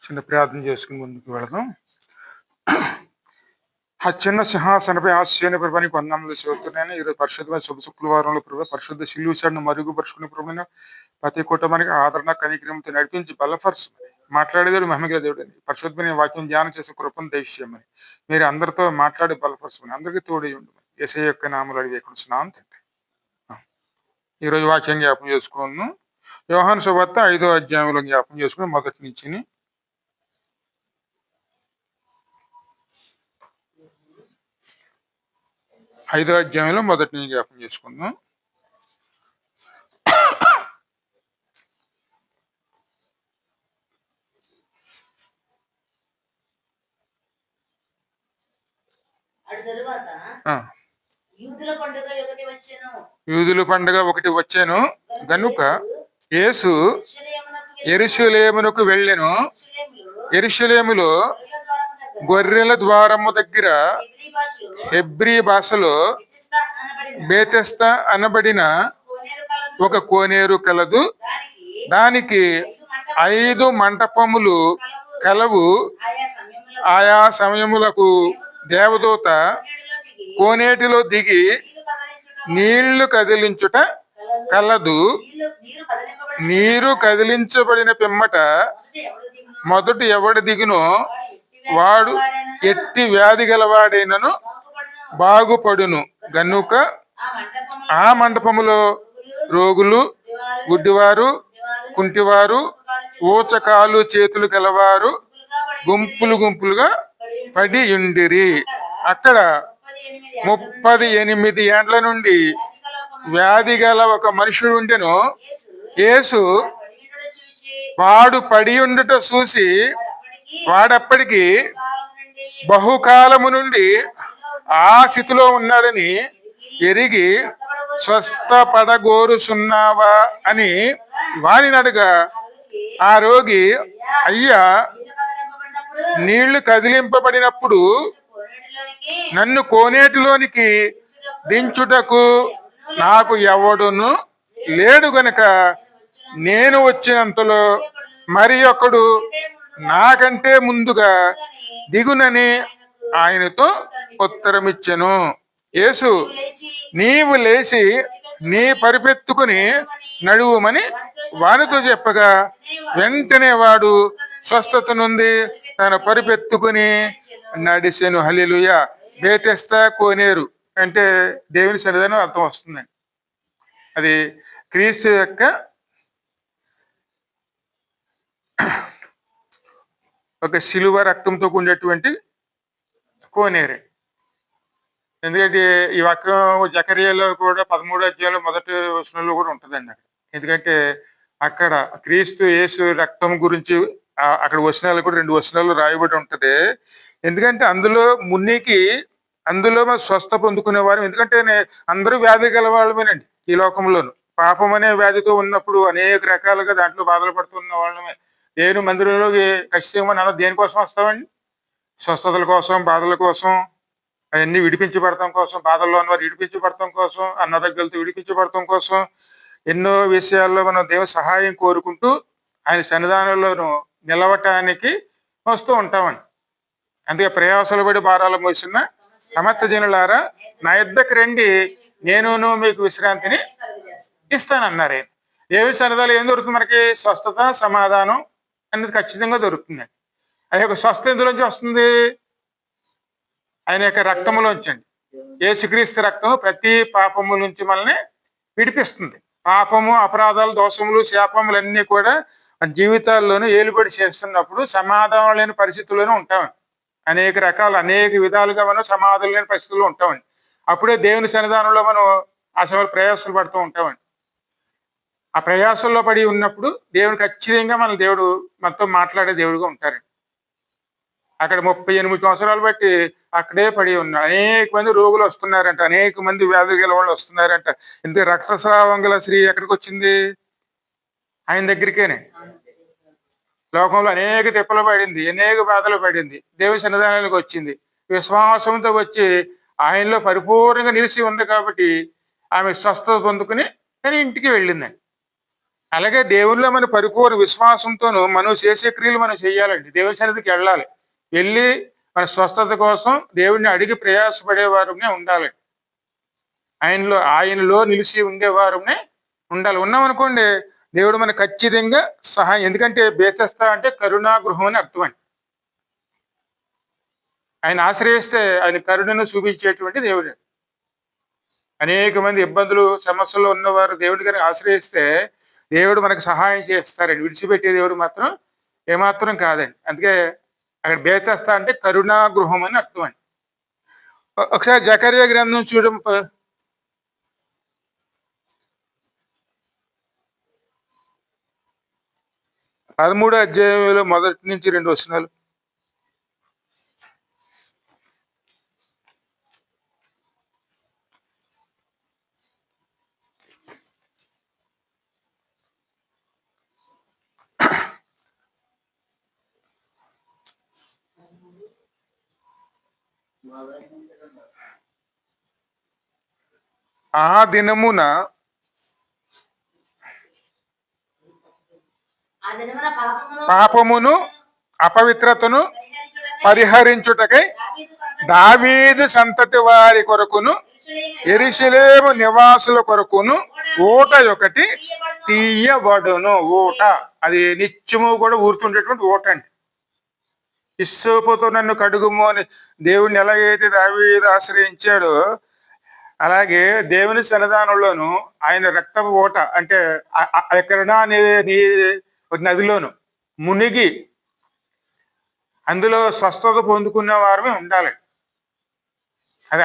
చిన్న ప్రార్థన చేసుకుని ముందుకు వెళదాం. ఆ చిన్న సింహాసనపై ఆశయన ప్రభానికి వందనములు చెబుతున్నాను. ఈరోజు పరిశుద్ధమైన శుభ శుక్రవారంలో ప్రభు పరిశుద్ధ శిలువను మరుగుపరుచుకునే ప్రభుత్వ ప్రతి కుటుంబానికి ఆదరణ కనిక్రమంతో నడిపించి బలపరుచు మాట్లాడేదేడు మహిమగల దేవుడు పరిశుద్ధమైన వాక్యం ధ్యానం చేసే కృపను దయచేయమని మీరు అందరితో మాట్లాడి బలపరచుకుని అందరికీ తోడి ఉండమని యేసయ్య యొక్క నామములో అడిగేస్తున్నాను తండ్రి. ఈరోజు వాక్యం జ్ఞాపం చేసుకున్నాను. యోహాను సువార్త 5వ అధ్యాయంలో జ్ఞాపం చేసుకుని మొదటి నుంచి 5వ అధ్యాయంలో మొదటి నుంచి జ్ఞాపం చేసుకుందాం. యూదుల పండుగ ఒకటి వచ్చాను గనుక యేసు యెరూషలేమునకు వెళ్ళెను. యెరూషలేములో గొర్రెల ద్వారము దగ్గర హెబ్రీ భాషలో బేతెస్దా అనబడిన ఒక కోనేరు కలదు. దానికి 5 మంటపములు కలవు. ఆయా సమయములకు దేవదూత కోనేటిలో దిగి నీళ్లు కదిలించుట కలదు. నీరు కదిలించబడిన పిమ్మట మొదట ఎవడు దిగునో వాడు ఎట్టి వ్యాధి గలవాడైనను బాగుపడును గనుక ఆ మండపములో రోగులు, గుడ్డివారు, కుంటివారు, ఊచకాలు చేతులు గలవారు గుంపులు గుంపులుగా పడి ఉండిరి. అక్కడ 38 ఏండ్ల నుండి వ్యాధి గల ఒక మనుషుడు ఉండెను. యేసు వాడు పడి ఉండుట చూసి వాడప్పటికి బహుకాలము నుండి ఆ స్థితిలో ఉన్నాడని ఎరిగి స్వస్థపడగోరుచున్నావా అని వారిని అడగా, ఆ రోగి, అయ్యా, నీళ్లు కదిలింపబడినప్పుడు నన్ను కోనేటిలోనికి దించుటకు నాకు ఎవడును లేడు గనుక నేను వచ్చినంతలో మరి ఒకడు నాకంటే ముందుగా దిగునని ఆయనతో ఉత్తరమిచ్చెను. యేసు, నీవు లేచి నీ పరిపెత్తుకుని నడువుమని వానితో చెప్పగా వెంటనే వాడు స్వస్థత నుండి తన పరిపెత్తుకుని నడిసెను. హల్లెలూయా. బేతెస్దా కోనేరు అంటే దేవుని సన్నిధానం అర్థం వస్తుందండి. అది క్రీస్తు యొక్క ఒక శిలువ రక్తంతో కూడినటువంటి కోనేరే. ఎందుకంటే ఈ వాక్యం జకర్యాలో కూడా 13వ అధ్యాయంలో మొదటి వచనంలో కూడా ఉంటుందండి. ఎందుకంటే అక్కడ క్రీస్తు యేసు రక్తం గురించి అక్కడ వచనాలు కూడా 2 వచనాలు రాయబడి ఉంటది. ఎందుకంటే అందులో అందులో స్వస్థ పొందుకునేవారు. ఎందుకంటే అందరూ వ్యాధి గల వాళ్ళమేనండి ఈ లోకంలోను. పాపం అనే వ్యాధితో ఉన్నప్పుడు అనేక రకాలుగా దాంట్లో బాధలు పడుతున్న వాళ్ళమే. దేవుని మందిరంలోకి ఖచ్చితంగా మనం దేనికోసం వస్తామండి? స్వస్థతల కోసం, బాధల కోసం, అవన్నీ విడిపించబడటం కోసం, బాధల్లో ఉన్నవారు విడిపించబడటం కోసం, అన్నదగ్గులతో విడిపించబడటం కోసం, ఎన్నో విషయాల్లో మనం దేవుని సహాయం కోరుకుంటూ ఆయన సన్నిధానంలోనూ నిలవటానికి వస్తూ ఉంటామండి. అందుకే ప్రయాసలు పడి భారాలు మోసిన సమర్థ జనులారా నా యుద్ధకు రండి, నేను మీకు విశ్రాంతిని ఇస్తానన్నారు. దేవుని సన్నిధానం ఏం దొరుకుతుంది మనకి? స్వస్థత, సమాధానం అనేది ఖచ్చితంగా దొరుకుతుందండి. ఆ యొక్క స్వస్థ ఎందులోంచి వస్తుంది? ఆయన యొక్క రక్తములోంచి అండి. యేసుక్రీస్తు రక్తము ప్రతి పాపము నుంచి మనల్ని విడిపిస్తుంది. పాపము, అపరాధాలు, దోషములు, శాపములు అన్నీ కూడా మన జీవితాల్లోనూ ఏలుబడి చేస్తున్నప్పుడు సమాధానం లేని పరిస్థితుల్లోనే ఉంటామండి. అనేక విధాలుగా మనం సమాధానం లేని పరిస్థితుల్లో ఉంటామండి. అప్పుడే దేవుని సన్నిధానంలో మనం అసలు ప్రయాసాలు పడుతూ ఉంటామండి. ఆ ప్రయాసంలో పడి ఉన్నప్పుడు దేవుడు ఖచ్చితంగా దేవుడు మనతో మాట్లాడే దేవుడిగా ఉంటారండి. అక్కడ 38 సంవత్సరాలు బట్టి అక్కడే పడి ఉన్నారు. అనేక మంది రోగులు వస్తున్నారంట, అనేక మంది వ్యాధులు గల వాళ్ళు వస్తున్నారంట. ఇంత రక్తస్రావం గల స్త్రీ ఎక్కడికి వచ్చింది? ఆయన దగ్గరికేనే. లోకంలో అనేక తిప్పలు పడింది, అనేక బాధలు పడింది, దేవుని సన్నిధానానికి వచ్చింది. విశ్వాసంతో వచ్చి ఆయనలో పరిపూర్ణంగా నిలిచి ఉంది కాబట్టి ఆమె స్వస్థత పొందుకుని తన ఇంటికి వెళ్ళిందండి. అలాగే దేవునిలో మన పరిపూర్ణ విశ్వాసంతోనూ మనం చేసే క్రియలు మనం చేయాలండి. దేవుని సన్నిధికి వెళ్ళాలి. వెళ్ళి మన స్వస్థత కోసం దేవుడిని అడిగి ప్రయాసపడేవారునే ఉండాలి. ఆయనలో నిలిచి ఉండేవారునే ఉండాలి. ఉన్నామనుకోండి దేవుడు మనకు ఖచ్చితంగా సహాయం. ఎందుకంటే బేతెస్దా అంటే కరుణా గృహం అని అర్థం అండి. ఆయన ఆశ్రయిస్తే ఆయన కరుణను చూపించేటువంటి దేవుడు. అనేక మంది ఇబ్బందులు సమస్యల్లో ఉన్నవారు దేవుడి గారిని ఆశ్రయిస్తే దేవుడు మనకు సహాయం చేస్తారండి. విడిచిపెట్టే దేవుడు మాత్రం ఏమాత్రం కాదండి. అందుకే అక్కడ బేతెస్దా అంటే కరుణా గృహం అని అర్థం అండి. ఒకసారి జకర్యా గ్రంథం చూడడం 13వ అధ్యాయంలో 1 నుంచి 2 వచనాలు. ఆ దినమున పాపమును అపవిత్రతను పరిహరించుటకై దావీదు సంతతి వారి కొరకును యెరూషలేము నివాసుల కొరకును ఊట ఒకటి తీయబడును. ఊట అది నిత్యము కూడా ఊరుతుండేటువంటి ఊట అండి. ఇస్సోపుతో నన్ను కడుగుము అని దేవుడిని ఎలాగైతే దావీదు ఆశ్రయించాడో అలాగే దేవుని సన్నిధానంలోను ఆయన రక్తపు ఊట అంటే ఎక్కడన్నా నదిలోను మునిగి అందులో స్వస్థత పొందుకున్న వారమే ఉండాలి. అది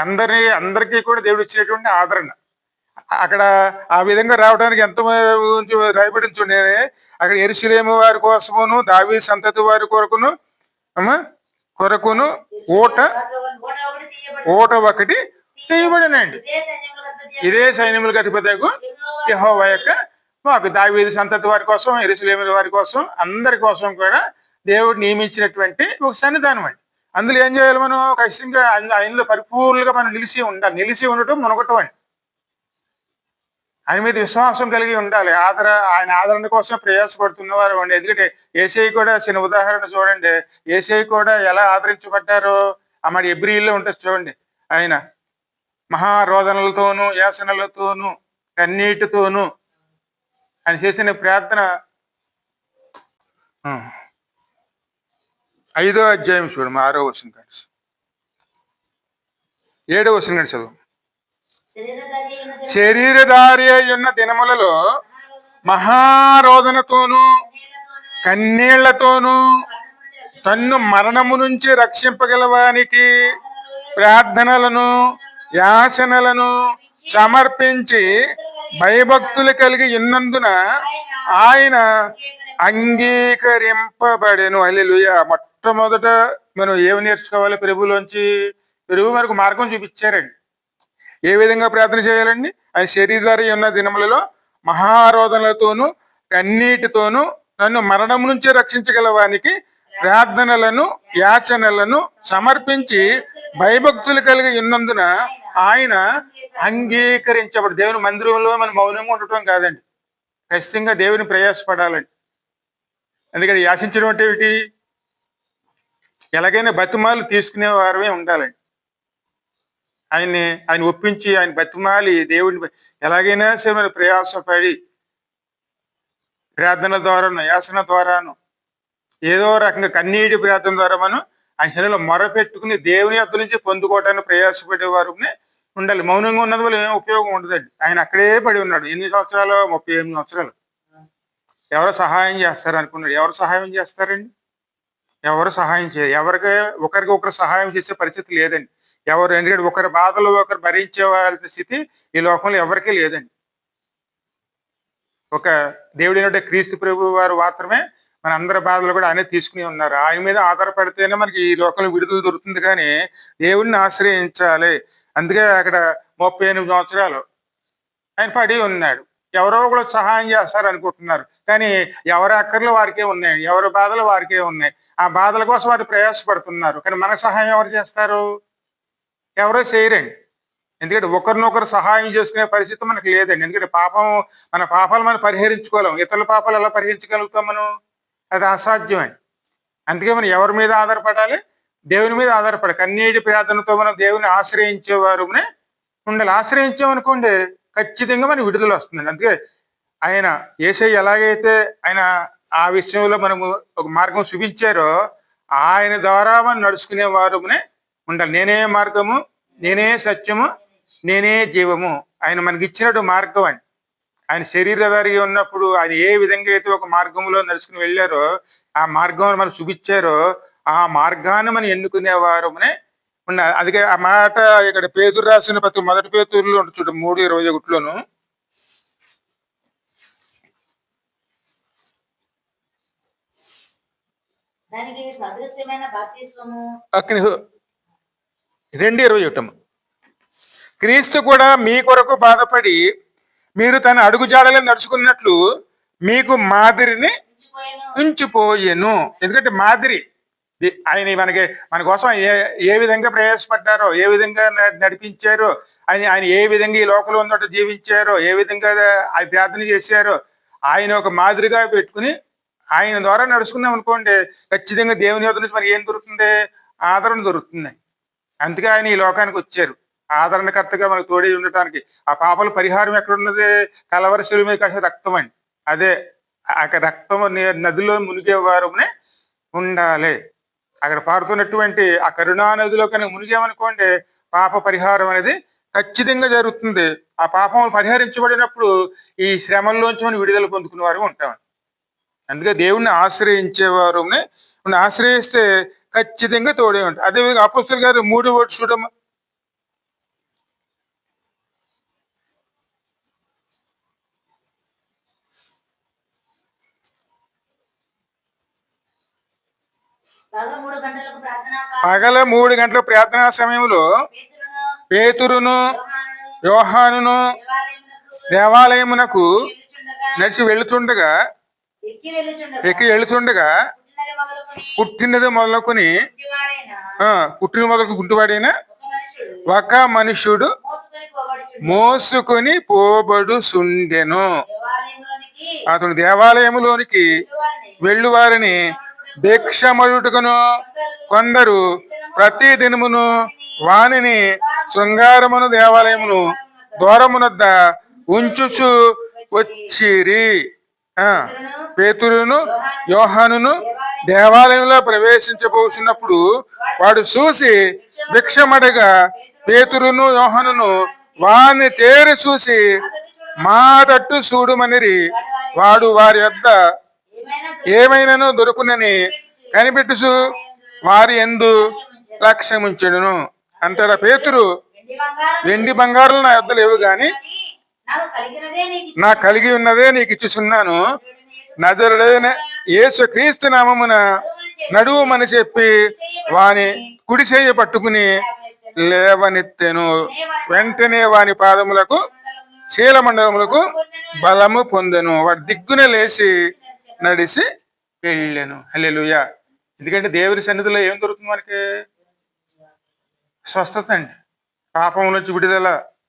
అందరికీ కూడా దేవుడు ఇచ్చినటువంటి ఆదరణ. అక్కడ ఆ విధంగా రావడానికి ఎంత రాయబడి చూడండి. అక్కడ యెరూషలేము వారి కోసమును దావీదు సంతతి వారి కొరకును ఊట ఒకటి తీయబడినండి. ఇదే సైన్యములకు అధిపతియగు యెహోవా యొక్క మాకు దావీదు సంతతి వారి కోసం యెరూషలేము వారి కోసం అందరి కోసం కూడా దేవుడు నియమించినటువంటి ఒక సన్నిధానం అండి. అందులో ఏం చేయాలి? మనం ఖచ్చితంగా ఆయనలో పరిపూర్ణంగా మనం నిలిచి ఉండాలి. నిలిచి ఉండటం మునగటం అండి. ఆయన మీద విశ్వాసం కలిగి ఉండాలి. ఆయన ఆదరణ కోసం ప్రయాసపడుతున్నవారు అండి. ఎందుకంటే యేసయ్య కూడా చిన్న ఉదాహరణ చూడండి. యేసయ్య కూడా ఎలా ఆదరించబడ్డారో మరి ఎబ్రీల్లో ఉంటుంది చూడండి. ఆయన మహారోదనలతోనూ యాసనలతోనూ కన్నీటితోనూ ఆయన చేసిన ప్రార్థన 5వ అధ్యాయం చూడము 6వ వచనం కానీ 7వ వచనం కానీ చదువు. శరీరధారి అయ్యున్న దినములలో మహారోదనతోనూ కన్నీళ్లతోనూ తన్ను మరణము నుంచి రక్షింపగలవానికి ప్రార్థనలను యాచనలను సమర్పించి భయభక్తులు కలిగి ఉన్నందున ఆయన అంగీకరింపబడెను. హల్లెలూయా. మొట్టమొదట మనం ఏమి నేర్చుకోవాలి? ప్రభులోంచి ప్రభు మనకు మార్గం చూపించారండి. ఏ విధంగా ప్రార్థన చేయాలండి? ఆయన శరీరధారి ఉన్న దినములలో మహారోదనలతోనూ కన్నీటితోనూ నన్ను మరణం నుంచి రక్షించగలవానికి ప్రార్థనలను యాచనలను సమర్పించి భయభక్తులు కలిగి ఉన్నందున ఆయన అంగీకరించబడు. దేవుని మందిరంలో మనం మౌనంగా ఉండటం కాదండి, ఖచ్చితంగా దేవుని ప్రయాసపడాలండి. అందుకని యాచించడం అంటే ఏమిటి? ఎలాగైనా బతిమాలు తీసుకునే వారమే ఉండాలండి. ఆయన ఒప్పించి ఆయన బతిమాలి దేవుడిని ఎలాగైనా సరే మనం ప్రయాసపడి ప్రార్థన ద్వారాను యాసన ద్వారాను ఏదో రకంగా కన్నీటి ప్రార్థన ద్వారా మనం ఆయన శరీరంలో మొరపెట్టుకుని దేవుని యొద్ద నుంచి పొందుకోవడానికి ప్రయాసపడేవారు ఉండాలి. మౌనంగా ఉన్నది వల్ల ఏం ఉపయోగం ఉండదండి. ఆయన అక్కడే పడి ఉన్నాడు. ఎన్ని సంవత్సరాలు? 38 సంవత్సరాలు. ఎవరు సహాయం చేస్తారు అనుకున్నాడు. ఎవరు సహాయం చేస్తారండి? ఎవరు సహాయం చేయరు. ఒకరికి ఒకరు సహాయం చేసే పరిస్థితి లేదండి. ఎందుకంటే ఒకరి బాధలు ఒకరు భరించేవాల్సిన స్థితి ఈ లోకంలో ఎవరికీ లేదండి. ఒక దేవుడైనటువంటి క్రీస్తు ప్రభు వారు మాత్రమే మన అందరి బాధలు కూడా ఆయన తీసుకుని ఉన్నారు. ఆయన మీద ఆధారపడితేనే మనకి ఈ లోకంలో విడుదల దొరుకుతుంది. కానీ దేవుడిని ఆశ్రయించాలి. అందుకే అక్కడ 38 సంవత్సరాలు ఆయన పడి ఉన్నాడు. ఎవరో కూడా సహాయం చేస్తారు అనుకుంటున్నారు, కానీ ఎవరి అక్కర్లు వారికే ఉన్నాయి, ఎవరి బాధలు వారికే ఉన్నాయి. ఆ బాధల కోసం వారు ప్రయాసపడుతున్నారు. కానీ మన సహాయం ఎవరు చేస్తారు? ఎవరో చేయరండి. ఎందుకంటే ఒకరినొకరు సహాయం చేసుకునే పరిస్థితి మనకు లేదండి. ఎందుకంటే మన పాపాలు మనం పరిహరించుకోలేం. ఇతరుల పాపాలు ఎలా పరిహరించగలుగుతాం మనం? అది అసాధ్యం అండి. అందుకే మనం ఎవరి మీద ఆధారపడాలి? దేవుని మీద ఆధారపడాలి. కన్నీటి ప్రార్థనతో మనం దేవుని ఆశ్రయించేవారునే ఉండాలి. ఆశ్రయించామనుకోండి ఖచ్చితంగా మనకు విడుదల వస్తుందండి. అందుకే ఆయన యేసయ్య ఎలాగైతే ఆయన ఆ విషయంలో మనము ఒక మార్గం చూపించారో ఆయన ద్వారా మనం నడుచుకునే వారునే ఉండాలి. నేనే మార్గము, నేనే సత్యము, నేనే జీవము. ఆయన మనకి ఇచ్చినట్టు మార్గం అండి. ఆయన శరీరధారి ఉన్నప్పుడు ఆయన ఏ విధంగా అయితే ఒక మార్గంలో నడుచుకుని వెళ్ళారో ఆ మార్గం మనం చూపించారో ఆ మార్గాన్ని మనం ఎన్నుకునేవారమనే ఉండాలి. అందుకే ఆ మాట ఇక్కడ పేతురు రాసిన ప్రతి మొదటి పేతురులో ఉంటుంది చూడ 3:21లోను. అక్కడ 2:21 క్రీస్తు కూడా మీ కొరకు బాధపడి మీరు తన అడుగు జాడలో నడుచుకున్నట్లు మీకు మాదిరిని ఉంచిపోయెను. ఎందుకంటే మాదిరి ఆయన మన కోసం ఏ విధంగా ప్రయాసపడ్డారో, ఏ విధంగా నడిపించారో, ఆయన ఏ విధంగా ఈ లోకంలో ఉన్నట్టు జీవించారో, ఏ విధంగా ఆయన ప్రార్థన చేశారో ఆయన ఒక మాదిరిగా పెట్టుకుని ఆయన ద్వారా నడుచుకున్నాం అనుకోండి ఖచ్చితంగా దేవుని యొద్ద నుంచి మనకి ఏం దొరుకుతుంది? ఆదరణ దొరుకుతుంది. అందుకే ఆయన ఈ లోకానికి వచ్చారు ఆదరణకర్తగా మనకు తోడి ఉండటానికి. ఆ పాపల పరిహారం ఎక్కడున్నది? కలవరి శిలువ మీద కాసిన రక్తం అండి. అదే ఆ రక్తం నదిలో మునిగేవారునే ఉండాలి. అక్కడ పారుతున్నటువంటి ఆ కరుణా నదిలో కనుక మునిగామనుకోండి పాప పరిహారం అనేది ఖచ్చితంగా జరుగుతుంది. ఆ పాపం పరిహరించబడినప్పుడు ఈ శ్రమల్లోంచి మనం విడుదల పొందుకునే వారు ఉంటాం. అందుకే దేవుణ్ణి ఆశ్రయించేవారు ఆశ్రయిస్తే ఖచ్చితంగా తోడే ఉంటాయి. అదేవిధంగా అపోస్తలుల గారు 3 చూడమ్మా. పగల 3 గంటల ప్రార్థనా సమయంలో పేతురును యోహానును దేవాలయమునకు నడిచి వెళుతుండగా పుట్టినది మొదలుకొని గుంటువాడైన ఒక మనుషుడు మోసుకొని పోబడు సుండెను. అతను దేవాలయములోనికి వెళ్ళువారిని భిక్షమడుటకును కొందరు ప్రతి దినమును వానిని శృంగారమును దేవాలయమును దూరమునద్ద ఉంచుచు వచ్చిరి. పేతురును యోహానును దేవాలయంలో ప్రవేశించబోతున్నప్పుడు వాడు చూసి భిక్షమడగా పేతురును యోహానును వాని తేరి చూసి మా తట్టు చూడుమనిరి. వాడు వారి యొద్ద ఏమైనాను దొరుకునని కనిపెట్టుచు వారి యందు లక్ష్యముంచెను. అంతటా పేతురు వెండి బంగారులు నా యొద్ద లేవు గాని నా కలిగి ఉన్నదే నీకు ఇచ్చుచున్నాను. నజరుడైన యేసు క్రీస్తు నామమున నడువుమని చెప్పి వాని కుడి చేయి పట్టుకుని లేవనెత్తెను. వెంటనే వాని పాదములకు శీలమండలములకు బలము పొందెను. వాడు దిగ్గున లేచి నడిచి వెళ్ళాను. హల్లెలూయా. ఎందుకంటే దేవుని సన్నిధిలో ఏం దొరుకుతుంది మనకి? స్వస్థత అండి, పాపం నుంచి విడుదల,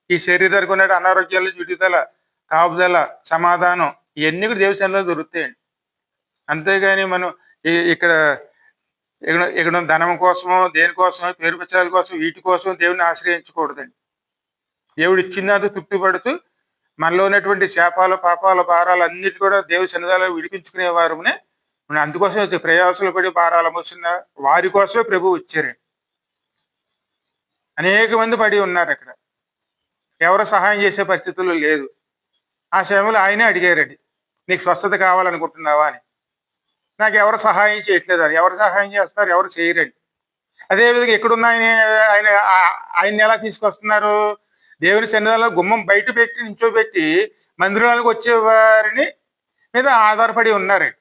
ఈ శరీరానికి ఉన్న అనారోగ్యాల నుంచి విడుదల, కాపుదల, సమాధానం, ఇవన్నీ కూడా దేవుని సన్నిధిలో దొరుకుతాయండి. అంతేగాని మనం ఇక్కడ ఇక్కడ ధనం కోసమో దేనికోసమో పేరు ప్రచారాల కోసం వీటి కోసం దేవుని ఆశ్రయించకూడదండి. దేవుడు ఇచ్చిందాంతో తృప్తి పడుతూ మనలో ఉన్నటువంటి శాపాలు పాపాల భారాలు అన్నిటి కూడా దేవుని సన్నిధానంలో విడిపించుకునేవారునే. అందుకోసం ప్రయాసాలు పడి భారాలు మోసిన వారి కోసమే ప్రభు వచ్చారండి. అనేక మంది పడి ఉన్నారు అక్కడ, ఎవరు సహాయం చేసే పరిస్థితుల్లో లేదు. ఆ సమయంలో ఆయనే అడిగారండి, నీకు స్వస్థత కావాలనుకుంటున్నావా అని. నాకు ఎవరు సహాయం చేయట్లేదు అని. ఎవరు సహాయం చేస్తారు? ఎవరు చేయరండి. అదేవిధంగా ఎక్కడున్న ఆయన్ని ఎలా తీసుకొస్తున్నారు? దేవుని సన్నిధానంలో గుమ్మం బయట పెట్టి నించోబెట్టి మందిరాలకు వచ్చే వారిని మీద ఆధారపడి ఉన్నారండి.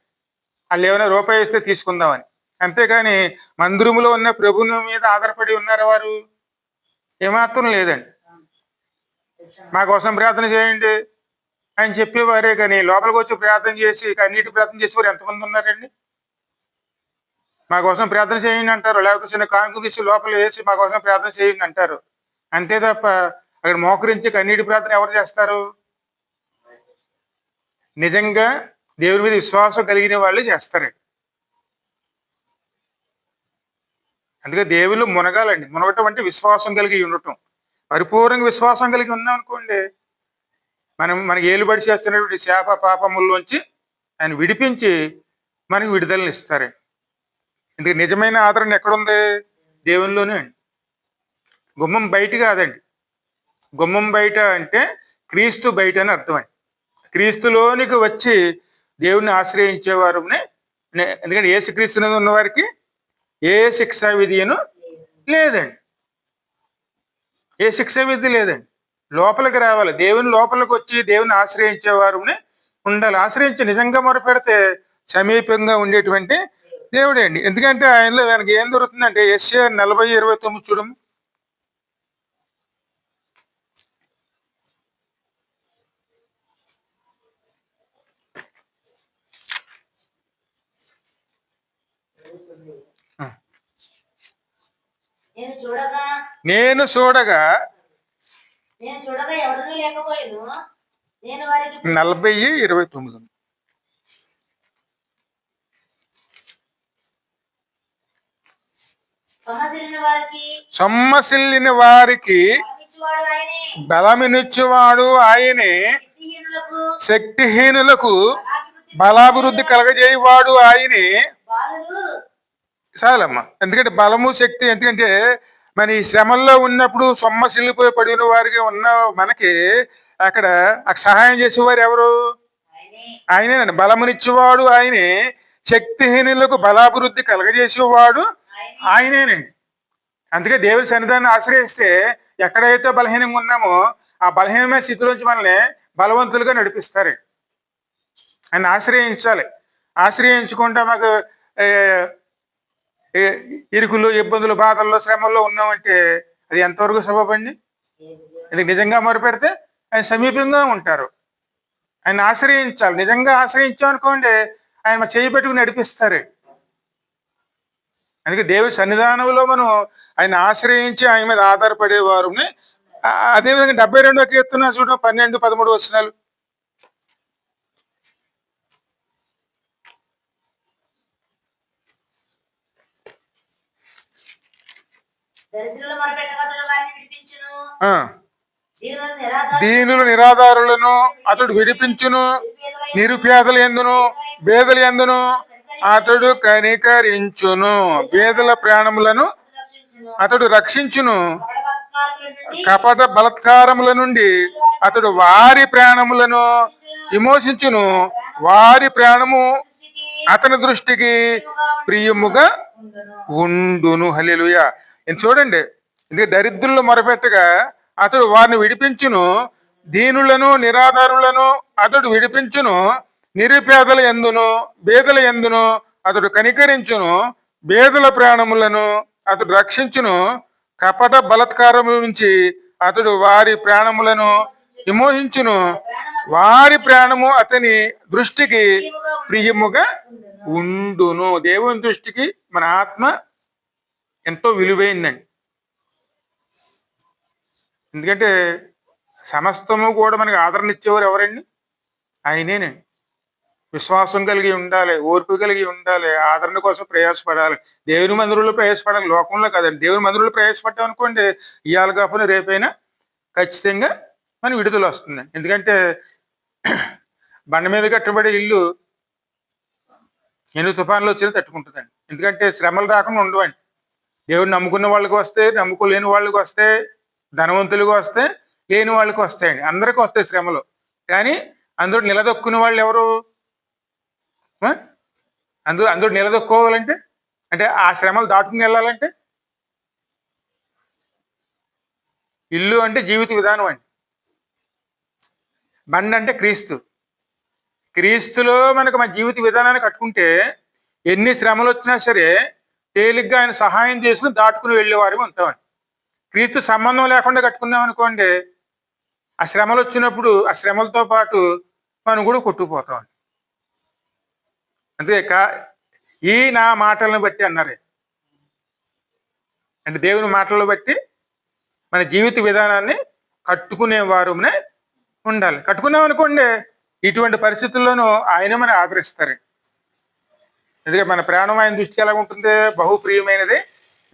వాళ్ళు ఏమైనా రూపాయి ఇస్తే తీసుకుందామని. అంతేగాని మందిరములో ఉన్న ప్రభుని మీద ఆధారపడి ఉన్నారు వారు? ఏమాత్రం లేదండి. మా కోసం ప్రార్థన చేయండి అని చెప్పేవారే కానీ లోపలికి వచ్చి ప్రార్థన చేసి కన్నీటి ప్రార్థన చేసేవారు ఎంతమంది ఉన్నారండి? మా కోసం ప్రార్థన చేయండి అంటారు, లేకపోతే చిన్న కానుక తీసి లోపల వేసి మా కోసం ప్రార్థన చేయండి అంటారు. అంతే తప్ప అక్కడ మోకరించి కన్నీటి ప్రార్థన ఎవరు చేస్తారు? నిజంగా దేవుని మీద విశ్వాసం కలిగిన వాళ్ళు చేస్తారండి. అందుకే దేవుళ్ళు మునగాలండి. మునగటం అంటే విశ్వాసం కలిగి ఉండటం. పరిపూర్ణంగా విశ్వాసం కలిగి ఉన్నాం అనుకోండి, మనకి ఏలుబడి చేస్తున్నటువంటి శాప పాపముల్లోంచి ఆయన విడిపించి మనకి విడుదలను ఇస్తారండి. ఇందుకు నిజమైన ఆదరణ ఎక్కడుంది? దేవునిలోనే అండి. గుమ్మం బయట కాదండి. గుమ్మం బయట అంటే క్రీస్తు బయట అని అర్థం అండి. క్రీస్తులోనికి వచ్చి దేవుణ్ణి ఆశ్రయించేవారు. ఎందుకంటే యేసుక్రీస్తు ఉన్న వారికి ఏ శిక్షా విధిను లేదండి. ఏ శిక్షా విధి లేదండి. లోపలికి రావాలి. దేవుని లోపలికి వచ్చి దేవుని ఆశ్రయించేవారు ఉండాలి. ఆశ్రయించి నిజంగా మొరపెడితే సమీపంగా ఉండేటువంటి దేవుడే అండి. ఎందుకంటే ఆయనలో మనకి ఏం దొరుకుతుందంటే యెషయా 40:29 చూడము. నేను చూడగా 40:29 సొమ్మసిల్లిన వారికి బలమినిచ్చువాడు ఆయనే, శక్తిహీనులకు బలాభివృద్ధి కలగజేయవాడు ఆయనే. చాలమ్మా. ఎందుకంటే బలము శక్తి, ఎందుకంటే మన ఈ శ్రమల్లో ఉన్నప్పుడు సొమ్మసిల్లిపోయి పడిన వారికి ఉన్న మనకి అక్కడ సహాయం చేసేవారు ఎవరు? ఆయనేనండి. బలమునిచ్చేవాడు ఆయనే, శక్తిహీనులకు బలాభివృద్ధి కలగజేసేవాడు ఆయనేనండి. అందుకే దేవుని సన్నిధాన్ని ఆశ్రయిస్తే ఎక్కడైతే బలహీనంగా ఉన్నామో ఆ బలహీనమైన స్థితిలోంచి మనల్ని బలవంతులుగా నడిపిస్తారు. ఆయన ఆశ్రయించాలి. ఆశ్రయించుకుంటా మాకు ఇరుకులు, ఇబ్బందులు, బాధల్లో, శ్రమల్లో ఉన్నామంటే అది ఎంతవరకు సబబండి? ఇది నిజంగా మొరపెడితే ఆయన సమీపంగా ఉంటారు. ఆయన ఆశ్రయించాలి. నిజంగా ఆశ్రయించామనుకోండి ఆయన చేయి పెట్టుకుని నడిపిస్తారు. అందుకే దేవుని సన్నిధానంలో మనం ఆయన ఆశ్రయించి ఆయన మీద ఆధారపడేవారు. అదేవిధంగా 72వ కీర్తన చూడ 12, 13 వచనాలు. దీనులు నిరాధారులను అతడు విడిపించును, నిరుపేదల యందును పేదల యందును అతడు కనికరించును, పేదల ప్రాణములను అతడు రక్షించును, కపట బలత్కారముల నుండి అతడు వారి ప్రాణములను విమోచించును, వారి ప్రాణము అతని దృష్టికి ప్రియముగా ఉండును. హల్లెలూయా. చూడండి, ఇది దరిద్రులు మొరపెట్టగా అతడు వారిని విడిపించును, దీనులను నిరాధారులను అతడు విడిపించును, నిరుపేదల యందును బేదల యందును అతడు కనికరించును, బేదల ప్రాణములను అతడు రక్షించును, కపట బలత్కారము నుంచి అతడు వారి ప్రాణములను విమోహించును, వారి ప్రాణము అతని దృష్టికి ప్రియముగా ఉండును. దేవుని దృష్టికి మన ఆత్మ ఎంతో విలువైందండి. ఎందుకంటే సమస్తము కూడా మనకి ఆదరణ ఇచ్చేవారు ఎవరండి? ఆయనేనండి. విశ్వాసం కలిగి ఉండాలి, ఓర్పు కలిగి ఉండాలి, ఆదరణ కోసం ప్రయాసపడాలి. దేవుని మందిరంలో ప్రయాసపడాలి, లోకంలో కాదండి. దేవుని మందిరంలో ప్రయాసపడ్డాం అనుకోండి, ఇవాళ కాకపోయినా రేపైనా ఖచ్చితంగా మన విడుదల వస్తుందండి. ఎందుకంటే బండ మీద కట్టబడే ఇల్లు ఎన్ని తుఫాన్లు వచ్చినా తట్టుకుంటుందండి. ఎందుకంటే శ్రమలు రాకుండా ఉండవండి. దేవుడిని నమ్ముకున్న వాళ్ళకి వస్తే, నమ్ముకోలేని వాళ్ళకి వస్తే, ధనవంతులకు వస్తే, లేని వాళ్ళకి వస్తాయండి. అందరికీ వస్తాయి శ్రమలు. కానీ అందరూ నిలదొక్కునే వాళ్ళు ఎవరు? అందరూ నిలదొక్కోవాలంటే, అంటే ఆ శ్రమలు దాటుకుని వెళ్ళాలంటే, ఇల్లు అంటే జీవిత విధానం అండి. బండి అంటే క్రీస్తు. క్రీస్తులో మనకు మన జీవిత విధానాన్ని కట్టుకుంటే ఎన్ని శ్రమలు వచ్చినా సరే తేలిగ్గా ఆయన సహాయం చేసుకుని దాటుకుని వెళ్ళేవారు ఉంటామండి. క్రీస్తు సంబంధం లేకుండా కట్టుకున్నాం అనుకోండి, ఆ శ్రమలు వచ్చినప్పుడు ఆ శ్రమలతో పాటు మనం కూడా కొట్టుకుపోతామండి. అంతే ఈ నా మాటలను బట్టి అన్నారే, అంటే దేవుని మాటలను బట్టి మన జీవిత విధానాన్ని కట్టుకునేవారునే ఉండాలి. కట్టుకున్నాం అనుకోండి, ఇటువంటి పరిస్థితుల్లోనూ ఆయన మనం ఆదరిస్తారు. ఎందుకంటే మన ప్రాణం ఆయన దృష్టికి ఎలా ఉంటుంది? బహు ప్రియమైనది.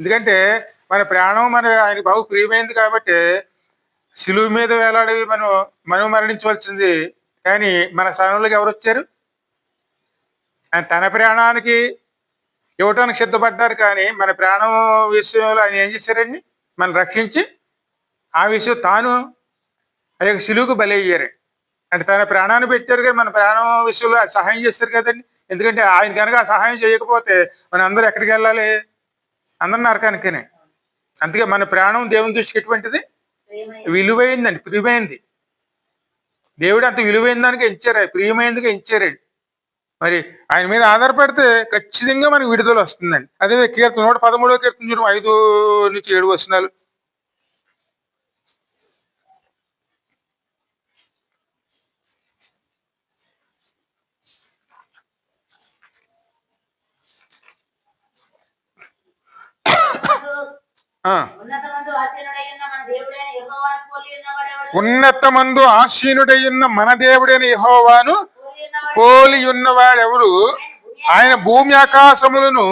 ఎందుకంటే మన ప్రాణం ఆయన బహు ప్రియమైనది కాబట్టి శిలువు మీద వేలాడి మనం మరణించవలసింది. కానీ మన స్థానంలోకి ఎవరు వచ్చారు? ఆయన తన ప్రాణానికి ఇవ్వటానికి సిద్ధపడ్డారు. కానీ మన ప్రాణం విషయంలో ఆయన ఏం చేశారండి? మనం రక్షించి ఆ విషయం తాను ఆ యొక్క శిలువుకు బలి అయ్యారు. అంటే తన ప్రాణాన్ని పెట్టారు కదా, మన ప్రాణం విషయంలో సహాయం చేస్తారు కదండి. ఎందుకంటే ఆయన కనుక ఆ సహాయం చేయకపోతే మనం అందరూ ఎక్కడికి వెళ్ళాలి? అందరూ నరకానికేనే. అందుకే మన ప్రాణం దేవుని దృష్టికి ఎటువంటిది? విలువైందండి, ప్రియమైంది. దేవుడు అంత విలువైన దానికి ఎంచారు, ప్రియమైనదిగా ఎంచారండి. మరి ఆయన మీద ఆధారపడితే ఖచ్చితంగా మనకు విడుదల వస్తుందండి. అదే కీర్తన 113వ కీర్తన చూడం 5-7 వచనాలు. ఉన్నతమందు ఆసీనుడై ఉన్న మన దేవుడైన యెహోవాను పోలి ఉన్నవాడెవడు? ఆయన భూమి ఆకాశములను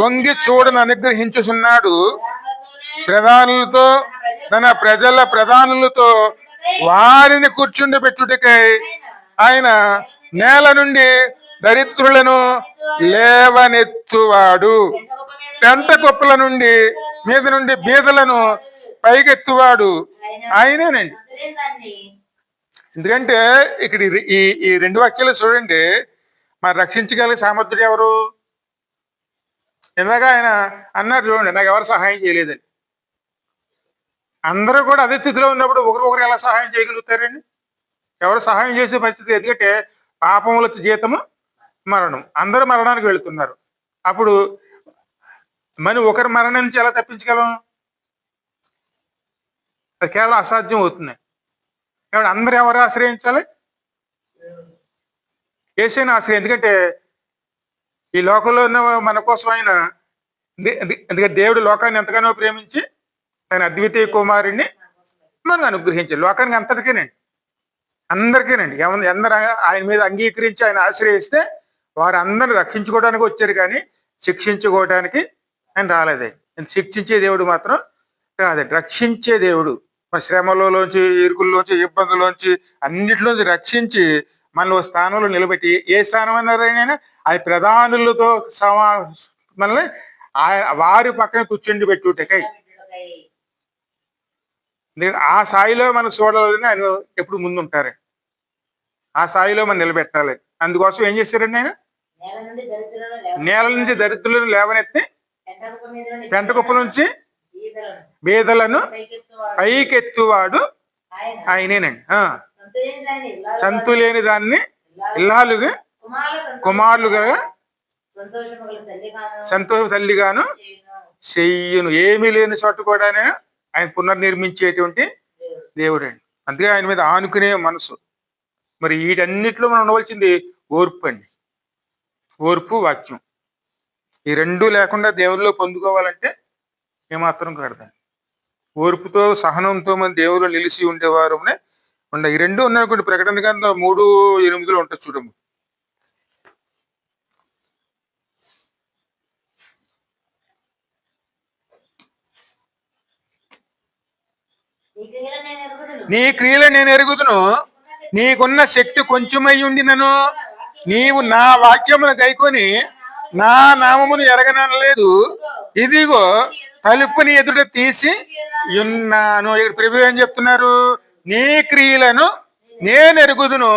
వంగి చూడను అనుగ్రహించుచున్నాడు. ప్రధానులతో తన ప్రజల ప్రధానులతో వారిని కూర్చుండబెట్టుటకై ఆయన నేల నుండి దరిద్రులను లేవనెత్తువాడు. పెంట కుప్పల నుండి మీద నుండి బీదలను పైకెత్తువాడు ఆయనేనండి. ఎందుకంటే ఇక్కడ ఈ 2 వాక్యాలు చూడండి. మరి రక్షించగలిగే సామర్థ్యుడు ఎవరు? ఇందాక ఆయన అన్నారు చూడండి, నాకు ఎవరు సహాయం చేయలేదని. అందరూ కూడా అదే స్థితిలో ఉన్నప్పుడు ఒకరు ఎలా సహాయం చేయగలుగుతారండి? ఎవరు సహాయం చేసే పరిస్థితి? ఎందుకంటే పాపముల జీతము మరణం. అందరూ మరణానికి వెళుతున్నారు. అప్పుడు మనం ఒకరి మరణం నుంచి ఎలా తప్పించగలం? అది కేవలం అసాధ్యం అవుతుంది. కాబట్టి అందరూ ఎవరు ఆశ్రయించాలి? యేసుని ఆశ్రయం. ఎందుకంటే ఈ లోకంలో ఉన్న మన కోసం ఆయన, ఎందుకంటే దేవుడు లోకాన్ని ఎంతగానో ప్రేమించి ఆయన అద్వితీయ కుమారుడిని మనకు అనుగ్రహించారు. లోకానికి అంతటికేనండి, అందరికీనండి. అందరూ ఆయన మీద అంగీకరించి ఆయన ఆశ్రయిస్తే వారు అందరిని రక్షించుకోవడానికి వచ్చారు, కానీ శిక్షించుకోవడానికి ఆయన రాలేదే. శిక్షించే దేవుడు మాత్రం కాదండి, రక్షించే దేవుడు. మన శ్రమలోంచి, ఇరుకుల్లోంచి, ఇబ్బందుల్లోంచి, అన్నిటిలోంచి రక్షించి మనలో స్థానంలో నిలబెట్టి, ఏ స్థానం అన్నారైనా అది ప్రధానులతో మనల్ని వారి పక్కన కూర్చుండి పెట్టుటకై ఆ స్థాయిలో మనం చూడాలని ఆయన ఎప్పుడు ముందుంటారు. ఆ స్థాయిలో మనం నిలబెట్టాలి. అందుకోసం ఏం చేశారండి? ఆయన నేల నుంచి దరిద్రులను లేవనెత్తి పెంట కుప్ప నుంచి బీదలను పైకెత్తువాడు ఆయనేనండి. సంతులేని దాన్ని ఇల్లాలుగా కుమారులుగా సంతోష తల్లిగాను చెయ్యును. ఏమీ లేని చోట కూడా ఆయన పునర్నిర్మించేటువంటి దేవుడు అండి. అందుకే ఆయన మీద ఆనుకునే మనసు. మరి వీటన్నిటిలో మనం ఉండవలసింది ఓర్పు అండి. ఓర్పు, వాక్యం. ఈ 2 లేకుండా దేవుల్లో పొందుకోవాలంటే ఏమాత్రం కడతాను. ఓర్పుతో సహనంతో మన దేవుళ్ళు నిలిచి ఉండేవారు ఈ 2 ఉన్నాయనుకోండి. ప్రకటన గ్రంథం 3:8 ఉంటుంది చూడము. నీ క్రియలు నేను ఎరుగుదును, నీకున్న శక్తి కొంచెమై ఉండినను నీవు నా వాక్యమును గైకొని నా నామమును ఎరగనలేదు. ఇదిగో తలుపుని ఎదుట తీసి ఉన్నాను. ఇక్కడ ప్రభు ఏం చెప్తున్నారు? నీ క్రియలను నేను ఎరుగుదును,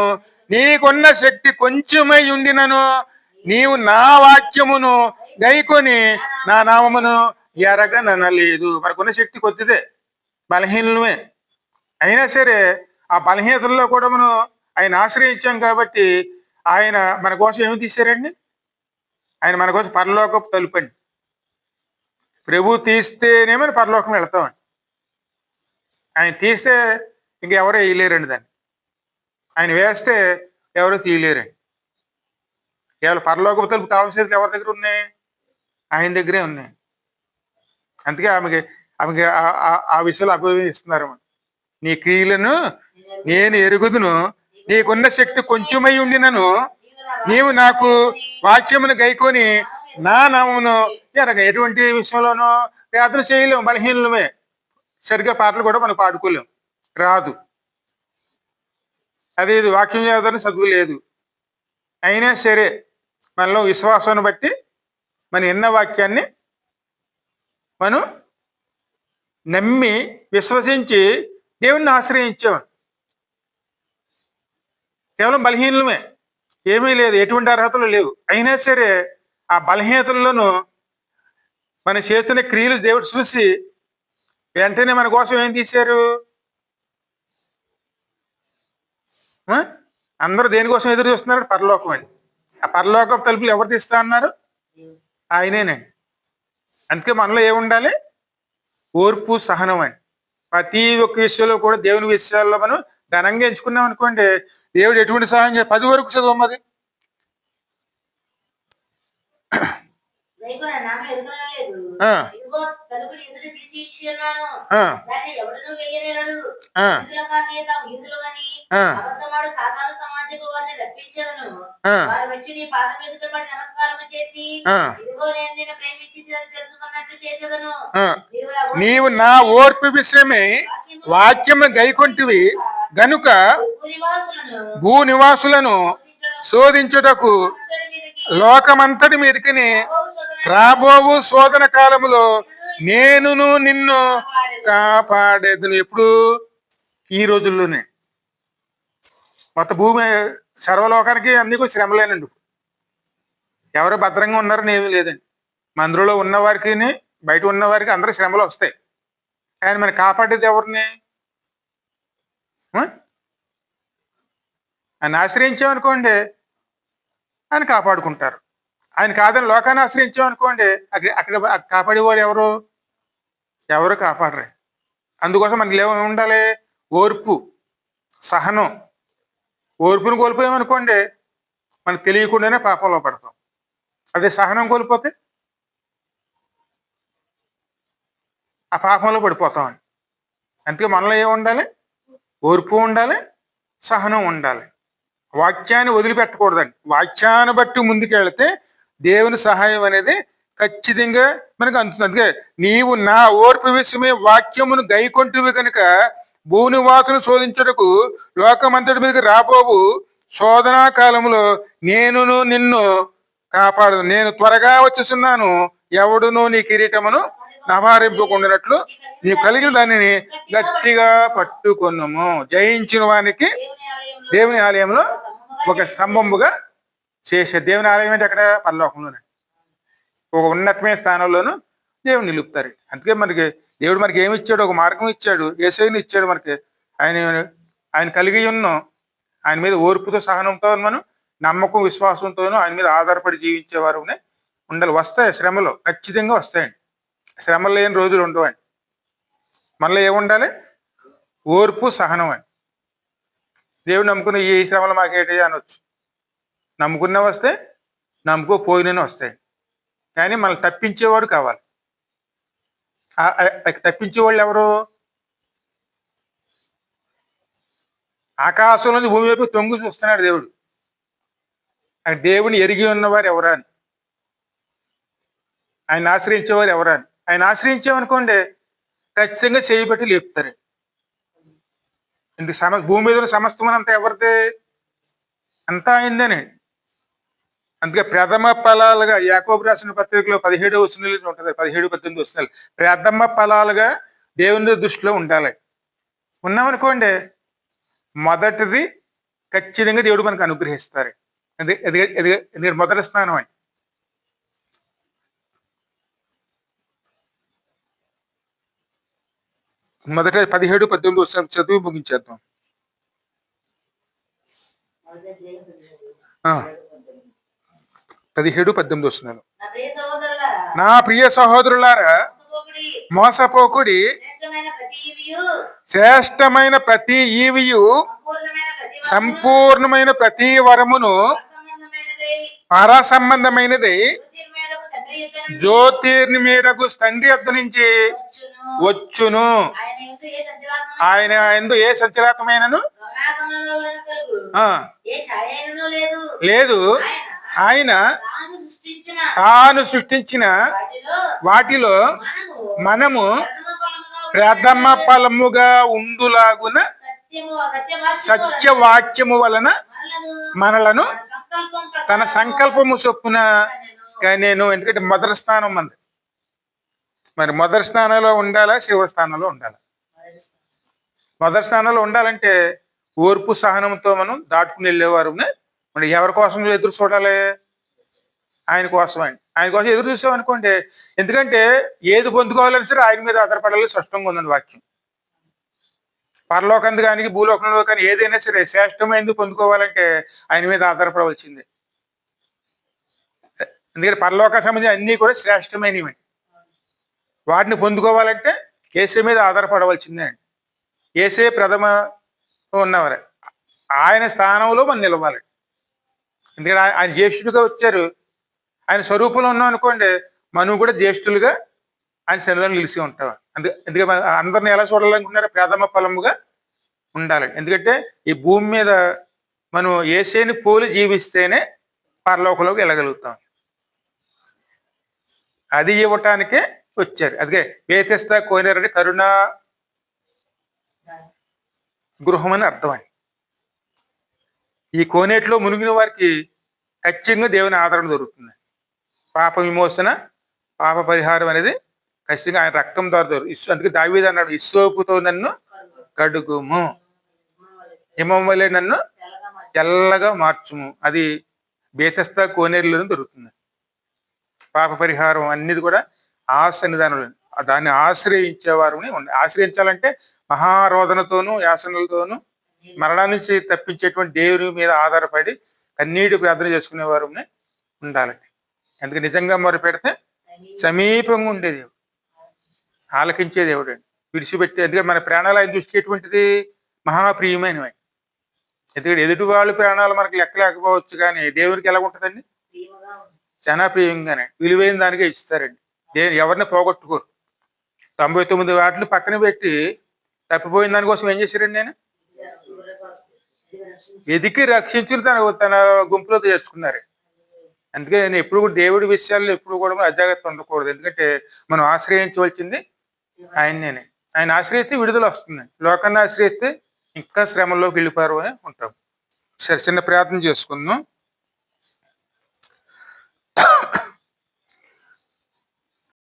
నీకున్న శక్తి కొంచెమై ఉండినను నీవు నా వాక్యమును గైకొని నా నామమును ఎరగనలేదు. మనకున్న శక్తి కొద్దిదే, బలహీనమే. అయినా సరే ఆ బలహీనతల్లో కూడా మనం ఆయన ఆశ్రయించాం కాబట్టి ఆయన మన కోసం ఏమి తీశారండి? ఆయన మన కోసం పరలోకపు తలుపండి. ప్రభు తీస్తేనేమో పరలోకం వెళతామండి. ఆయన తీస్తే ఇంకెవరో వేయలేరండి దాన్ని. ఆయన వేస్తే ఎవరో తీయలేరండి. కేవలం పరలోకపు తలుపు తాళం చేతులు ఎవరి దగ్గర ఉన్నాయి? ఆయన దగ్గరే ఉన్నాయి. అందుకే ఆమెకి ఆ విషయాలు అభివృద్ధి ఇస్తున్నారు. నీ క్రియలను నేను ఎరుగుదును. నీకున్న శక్తి కొంచెమై ఉండినను నీవు నాకు వాక్యమును గైకొని నా నామమును ఎరగ. ఎటువంటి విషయంలోనూ ప్రార్థన చేయలేము, బలహీనమే. సరిగ్గా పాటలు కూడా మనం పాడుకోలేం, రాదు. అదే ఇది వాక్యం చదవని చదువు లేదు. అయినా సరే మనలో విశ్వాసాన్ని బట్టి మన ఎన్న వాక్యాన్ని మనం నమ్మి విశ్వసించి దేవుణ్ణి ఆశ్రయించామని. కేవలం బలహీనమే, ఏమీ లేదు, ఎటువంటి అర్హతలు లేవు. అయినా సరే ఆ బలహీనతల్లోనూ మనం చేస్తున్న క్రియలు దేవుడు చూసి వెంటనే మన కోసం ఏం తీశారు? అందరూ దేనికోసం ఎదురు చూస్తున్నారు? పరలోకం అండి. ఆ పరలోకం తలుపులు ఎవరు తీస్తా అన్నారు? ఆయనేనండి. అందుకే మనలో ఏముండాలి? ఓర్పు, సహనం అండి. ప్రతి ఒక్క విషయంలో కూడా దేవుని విషయాల్లో మనం ఘనంగా ఎంచుకున్నాం అనుకోండి, దేవుడు ఎటువంటి సహాయం 10 వరకు చదవమ్మది. నీవు నా ఓర్పు విషయమే వాక్యము గైకొంటివి గనుక భూనివాసులను శోధించుటకు లోకమంతటి మీదకి రాబోవు శోధన కాలములో నేనును నిన్ను కాపాడేదును. ఎప్పుడు? ఈ రోజుల్లోనే. మొత్తం భూమి సర్వలోకానికి అన్ని కూడా శ్రమలేనండి. ఎవరు భద్రంగా ఉన్నారని ఏమీ లేదండి. మందులో ఉన్న వారికి బయట ఉన్న వారికి అందరూ శ్రమలు వస్తాయి. కానీ మనం కాపాడేది ఎవరిని? ఆయన ఆశ్రయించామనుకోండి, ఆయన కాపాడుకుంటారు. ఆయన కాదని లోకాన్ని ఆశ్రయించామనుకోండి, అక్కడ కాపాడేవాడు ఎవరు? ఎవరు కాపాడరు. అందుకోసం మనకి ఏమి ఉండాలి? ఓర్పు, సహనం. ఓర్పును కోల్పోయామనుకోండి, మనకు తెలియకుండానే పాపంలో పడతాం. అదే సహనం కోల్పోతే ఆ పాపంలో పడిపోతామని. అందుకే మనలో ఏమి ఉండాలి? ఓర్పు ఉండాలి, సహనం ఉండాలి. వాక్యాన్ని వదిలిపెట్టకూడదండి. వాక్యాన్ని బట్టి ముందుకెళ్తే దేవుని సహాయం అనేది ఖచ్చితంగా మనకు అందుతుంది. అందుకే నీవు నా ఓర్పు విషయమే వాక్యమును గైకొంటివి కనుక భూనివాసును శోధించుటకు లోకమంతటి మీదకి రాబోవు శోధనా కాలంలో నేనును నిన్ను కాపాడు. నేను త్వరగా వచ్చేస్తున్నాను, ఎవడును నీ కిరీటమును నవారింపుకుండినట్లు నీవు కలిగిన దానిని గట్టిగా పట్టుకొనుము. జయించిన వానికి దేవుని ఆలయంలో ఒక స్తంభముగా చేసే. దేవుని ఆలయం అంటే అక్కడ పరలోకంలోనే ఒక ఉన్నతమైన స్థానంలోనూ దేవుని నిలుపుతారు. అందుకే మనకి దేవుడు మనకి ఏమి ఇచ్చాడు? ఒక మార్గం ఇచ్చాడు, యేసయ్యని ఇచ్చాడు మనకి. ఆయన కలిగి ఉన్నాం. ఆయన మీద ఓర్పుతో, సహనంతో, మనం నమ్మకం, విశ్వాసంతోనూ ఆయన మీద ఆధారపడి జీవించేవారు ఉండాలి. వస్తాయి శ్రమలు, ఖచ్చితంగా వస్తాయండి. శ్రమలు లేని రోజులు ఉండవండి. మనలో ఏముండాలి? ఓర్పు, సహనం అండి. దేవుడు నమ్ముకున్న ఈ శ్రమలు మాకేటి అనొచ్చు. నమ్ముకున్న వస్తే, నమ్ముకోపోయిన వస్తాయి. కానీ మనల్ని తప్పించేవాడు కావాలి. తప్పించేవాళ్ళు ఎవరు? ఆకాశం నుంచి భూమి వైపు తొంగి చూస్తున్నాడు దేవుడు. దేవుని ఎరిగి ఉన్నవారు ఎవరా అని, ఆయన ఆశ్రయించేవారు ఎవరా అని. ఆయన ఆశ్రయించామనుకోండి, ఖచ్చితంగా చేయబట్టి లేపుతారు. ఇందుకు భూమి మీద సమస్తం అంతా ఎవరిదే? అంతా అయిందని. అందుకే ప్రథమ ఫలాలుగా యాకోబు రాసిన పత్రికలో 17వ వచనంలో ఉంటుంది, 17-18 వచనాలు. ప్రథమ ఫలాలుగా దేవుని దృష్టిలో ఉండాలి. ఉన్నామనుకోండి, మొదటిది ఖచ్చితంగా దేవుడు మనకు అనుగ్రహిస్తారు. ఇది మొదటి స్థానం అండి. మొదట 17-18 వచనాలు చదివి ముగించేద్దాం. 17-18 వచనాలు. నా ప్రియ సహోదరులారా, మోసపోకుడి. శ్రేష్టమైన ప్రతి ఈవియు, సంపూర్ణమైన ప్రతి వరమును పర సంబంధమైనది, జ్యోతిర్ని మీదకు తండ్రి యొద్ద నుంచి వచ్చును. ఆయన ఎందు ఏ సంచలనమైనను లేదు. ఆయన తాను సృష్టించిన వాటిలో మనము ప్రథమ ఫలముగా ఉండులాగున సత్యవాక్యము వలన మనలను తన సంకల్పము చొప్పున నేను, ఎందుకంటే మొదటి స్థానం మంది, మరి మొదటి స్థానంలో ఉండాలా శివస్థానంలో ఉండాలా? మొదటి స్థానంలో ఉండాలంటే ఓర్పు సహనంతో మనం దాటుకుని వెళ్ళేవారు. మరి ఎవరి కోసం ఎదురు చూడాలి? ఆయన కోసం. ఆయన కోసం ఎదురు చూసామనుకోండి, ఎందుకంటే ఏది పొందుకోవాలని సరే ఆయన మీద ఆధారపడాలి. స్పష్టంగా ఉందండి వాక్యం. పరలోకంది కానీ భూలోకంలో కానీ ఏదైనా సరే శ్రేష్టమైనది పొందుకోవాలంటే ఆయన మీద ఆధారపడవలసిందే. ఎందుకంటే పరలోక సంబంధించి అన్నీ కూడా శ్రేష్టమైనవి. వాటిని పొందుకోవాలంటే యేసే మీద ఆధారపడవలసిందే అండి. యేసే ప్రథమ ఉన్నవారే. ఆయన స్థానంలో మనం నిలవాలి. ఎందుకంటే ఆయన జ్యేష్ఠుడిగా వచ్చారు. ఆయన స్వరూపంలో ఉన్నాం అనుకోండి, మనం కూడా జ్యేష్ఠులుగా ఆయన సన్నిధానం నిలిచి ఉంటాం. ఎందుకంటే అందరిని ఎలా చూడాలనుకున్నారో ప్రథమ ఫలముగా ఉండాలి. ఎందుకంటే ఈ భూమి మీద మనం యేసేని పోలి జీవిస్తేనే పరలోకంలోకి వెళ్ళగలుగుతాం. అది ఇవ్వటానికే వచ్చారు. అందుకే బేతెస్దా కోనేరు కరుణా గృహం అని అర్థం అని. ఈ కోనేటిలో మునిగిన వారికి ఖచ్చితంగా దేవుని ఆదరణ దొరుకుతుంది. పాప విమోచన, పాప పరిహారం అనేది ఖచ్చితంగా ఆయన రక్తం ద్వారా దొరుకుతుంది. అందుకే దావీదు అన్నాడు, ఇస్సోపుతో నన్ను కడుగుము, హిమం వలె నన్ను తెల్లగా మార్చుము. అది బేతెస్దా కోనేరులో దొరుకుతుంది. పాప పరిహారం అన్నిది కూడా ఆ సన్నిధానంలో. దాన్ని ఆశ్రయించేవారు ఆశ్రయించాలంటే మహారోదనతోనూ యాసనలతోనూ మరణం నుంచి తప్పించేటువంటి దేవుని మీద ఆధారపడి కన్నీటి ప్రార్థన చేసుకునేవారు ఉండాలండి. అందుకే నిజంగా మొర పెడితే సమీపంగా ఉండే దేవుడు, ఆలకించే దేవుడు అండి, విడిచిపెట్టే. ఎందుకంటే మన ప్రాణాలు ఆయన దృష్టికి ఎటువంటిది? మహాప్రియమైనవి. ఎందుకంటే ఎదుటి వాళ్ళ ప్రాణాలు మనకు లెక్క లేకపోవచ్చు, కానీ దేవునికి ఎలా ఉంటుందండి? చాలా ప్రియంగానే విలువైన దానికే ఇస్తారండి. ఎవరిని పోగొట్టుకోరు. 99 వాటిని పక్కన పెట్టి తప్పిపోయిన దానికోసం ఏం చేశారండి? నేను వెతికి రక్షించిన తన గుంపులో చేసుకున్నారు. అందుకే నేను ఎప్పుడు కూడా దేవుడి విషయాల్లో ఎప్పుడు కూడా అజాగ్రత్త ఉండకూడదు. ఎందుకంటే మనం ఆశ్రయించవలసింది ఆయన్నే. ఆయన ఆశ్రయిస్తే విడుదల వస్తుందండి. లోకాన్ని ఆశ్రయిస్తే ఇంకా శ్రమంలోకి వెళ్ళిపోయారు అని ఉంటాం. సరే, చిన్న ప్రార్థన చేసుకుందాం.